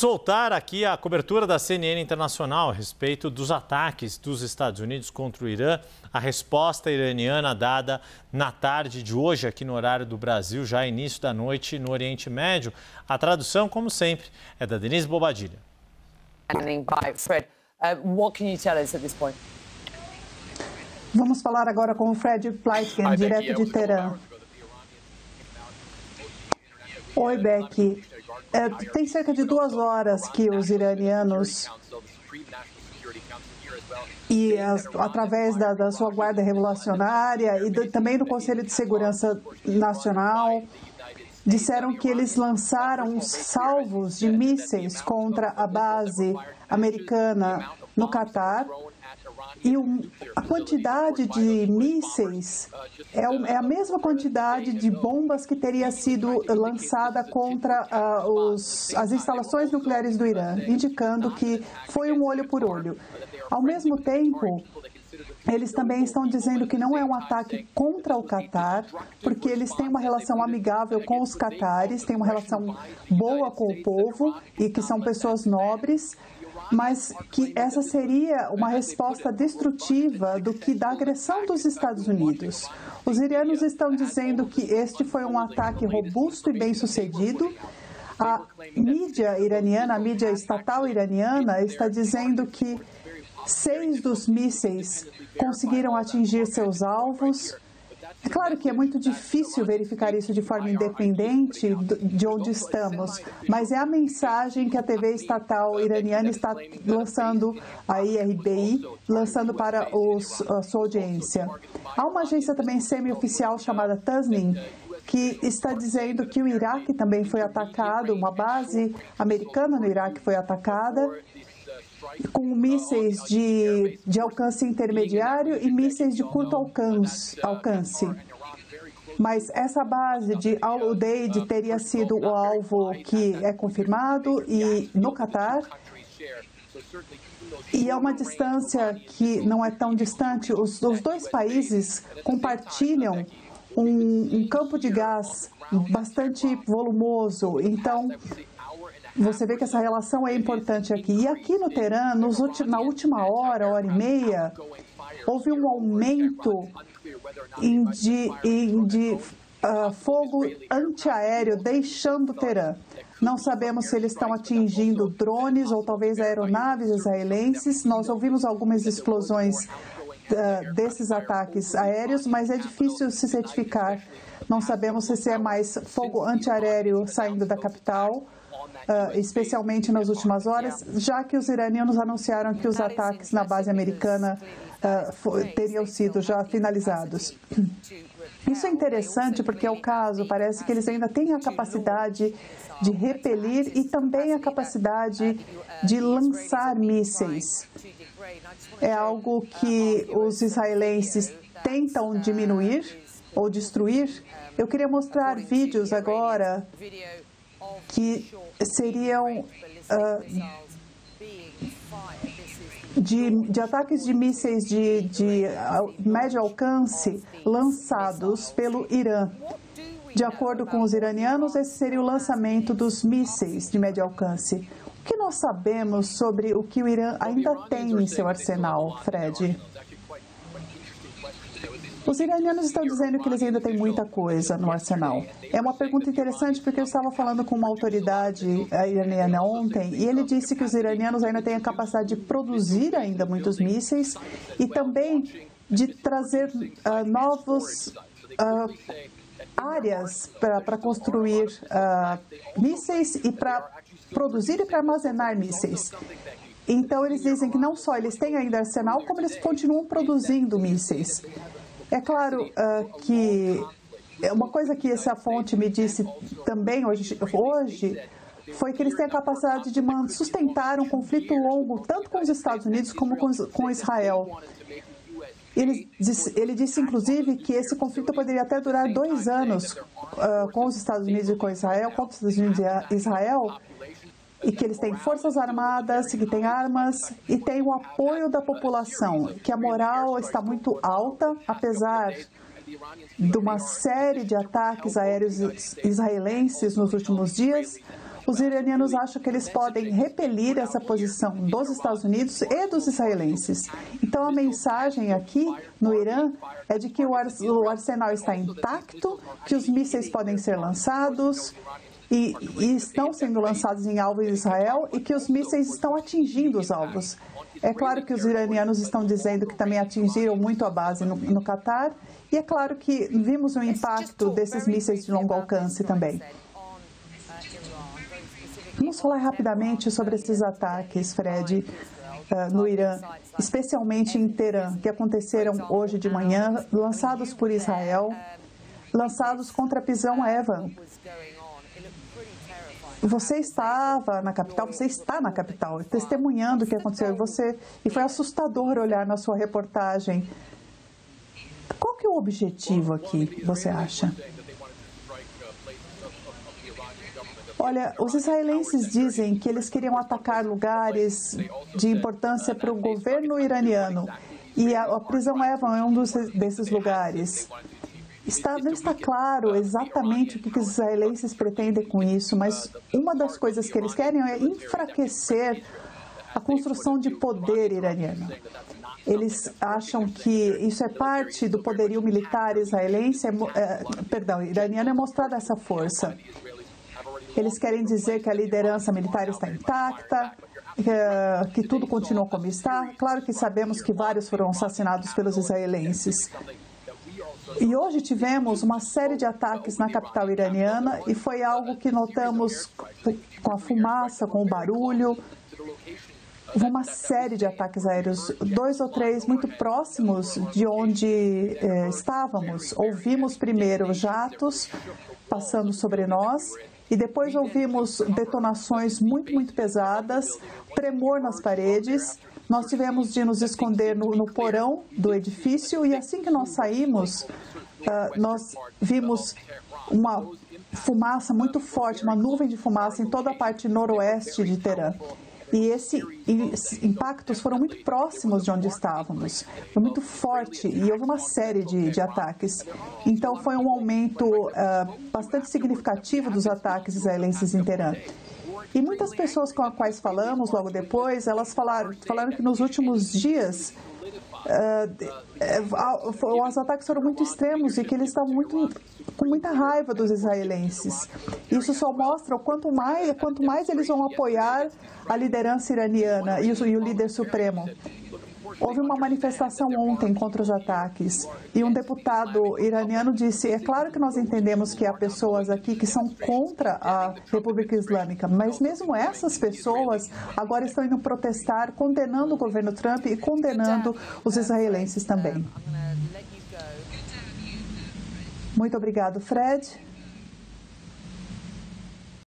voltar aqui à cobertura da CNN Internacional a respeito dos ataques dos Estados Unidos contra o Irã. A resposta iraniana dada na tarde de hoje, aqui no horário do Brasil, já início da noite no Oriente Médio. A tradução, como sempre, é da Denise Bobadilha. Fred, what can you tell us at this point? Vamos falar agora com o Fred Pleitgen, direto de Teherã. Oi, Becky. Tem cerca de 2 horas que os iranianos, através da sua guarda revolucionária e também do Conselho de Segurança Nacional, disseram que eles lançaram salvos de mísseis contra a base americana no Catar. E a quantidade de mísseis é a mesma quantidade de bombas que teria sido lançada contra as instalações nucleares do Irã, indicando que foi um olho por olho. Ao mesmo tempo, eles também estão dizendo que não é um ataque contra o Catar, porque eles têm uma relação amigável com os catares, têm uma relação boa com o povo e que são pessoas nobres, mas que essa seria uma resposta destrutiva da agressão dos Estados Unidos. Os iranianos estão dizendo que este foi um ataque robusto e bem-sucedido. A mídia iraniana, a mídia estatal iraniana, está dizendo que 6 dos mísseis conseguiram atingir seus alvos. É claro que é muito difícil verificar isso de forma independente de onde estamos, mas é a mensagem que a TV estatal iraniana está lançando, a IRBI, lançando para a sua audiência. Há uma agência também semi-oficial chamada Tasnim, que está dizendo que o Iraque também foi atacado, uma base americana no Iraque foi atacada, com mísseis de alcance intermediário e mísseis de curto alcance. Mas essa base de Al-Udeid teria sido o alvo que é confirmado no Catar. E é uma distância que não é tão distante. Os 2 países compartilham um campo de gás bastante volumoso. Então, você vê que essa relação é importante aqui. E aqui no Teherã, na última hora e meia, houve um aumento de fogo antiaéreo deixando o Teherã. Não sabemos se eles estão atingindo drones ou talvez aeronaves israelenses. Nós ouvimos algumas explosões desses ataques aéreos, mas é difícil se certificar. Não sabemos se é mais fogo antiaéreo saindo da capital, especialmente nas últimas horas, já que os iranianos anunciaram que os ataques na base americana teriam sido já finalizados. Isso é interessante porque é o caso, parece que eles ainda têm a capacidade de repelir e também a capacidade de lançar mísseis. É algo que os israelenses tentam diminuir ou destruir. Eu queria mostrar vídeos agora que seriam de ataques de mísseis de médio alcance lançados pelo Irã. De acordo com os iranianos, esse seria o lançamento dos mísseis de médio alcance. O que nós sabemos sobre o que o Irã ainda tem em seu arsenal, Fred? Os iranianos estão dizendo que eles ainda têm muita coisa no arsenal. É uma pergunta interessante porque eu estava falando com uma autoridade iraniana ontem e ele disse que os iranianos ainda têm a capacidade de produzir ainda muitos mísseis e também de trazer novos áreas para construir mísseis e para produzir e para armazenar mísseis. Então eles dizem que não só eles têm ainda arsenal, como eles continuam produzindo mísseis. É claro que uma coisa que essa fonte me disse também hoje foi que eles têm a capacidade de sustentar um conflito longo, tanto com os Estados Unidos como com Israel. Ele disse, inclusive, que esse conflito poderia até durar 2 anos com os Estados Unidos e com Israel, contra os Estados Unidos e Israel, e que eles têm forças armadas, que têm armas e têm o apoio da população, que a moral está muito alta, apesar de uma série de ataques aéreos israelenses nos últimos dias. os iranianos acham que eles podem repelir essa posição dos Estados Unidos e dos israelenses. Então, a mensagem aqui no Irã é de que o arsenal está intacto, que os mísseis podem ser lançados e estão sendo lançados em alvos de Israel e que os mísseis estão atingindo os alvos. É claro que os iranianos estão dizendo que também atingiram muito a base no Catar e é claro que vimos o impacto desses mísseis de longo alcance também. Vamos falar rapidamente sobre esses ataques, Fred, no Irã, especialmente em Teherã, que aconteceram hoje de manhã, lançados por Israel, lançados contra a prisão Evan. Você estava na capital, você está na capital, testemunhando o que aconteceu e foi assustador olhar na sua reportagem. Qual que é o objetivo aqui, você acha? Olha, os israelenses dizem que eles queriam atacar lugares de importância para o governo iraniano e a prisão Evan é um desses lugares. Não está claro exatamente o que os israelenses pretendem com isso, mas uma das coisas que eles querem é enfraquecer a construção de poder iraniano. Eles acham que isso é parte do poderio militar israelense, iraniano é mostrar essa força. Eles querem dizer que a liderança militar está intacta, que tudo continua como está. Claro que sabemos que vários foram assassinados pelos israelenses. E hoje tivemos uma série de ataques na capital iraniana e foi algo que notamos com a fumaça, com o barulho. Uma série de ataques aéreos, 2 ou 3 muito próximos de onde estávamos. Ouvimos primeiro jatos passando sobre nós e depois ouvimos detonações muito pesadas, tremor nas paredes. Nós tivemos de nos esconder no porão do edifício e assim que nós saímos, nós vimos uma fumaça muito forte, uma nuvem de fumaça em toda a parte noroeste de Teherã. E esses impactos foram muito próximos de onde estávamos. Foi muito forte e houve uma série de ataques. Então, foi um aumento bastante significativo dos ataques israelenses em Teherã. E muitas pessoas com as quais falamos logo depois, elas falaram que nos últimos dias os ataques foram muito extremos e que eles estavam com muita raiva dos israelenses. Isso só mostra o quanto mais eles vão apoiar a liderança iraniana e o líder supremo. Houve uma manifestação ontem contra os ataques e um deputado iraniano disse: é claro que nós entendemos que há pessoas aqui que são contra a República Islâmica, mas mesmo essas pessoas agora estão indo protestar, condenando o governo Trump e condenando os israelenses também. Muito obrigado, Fred.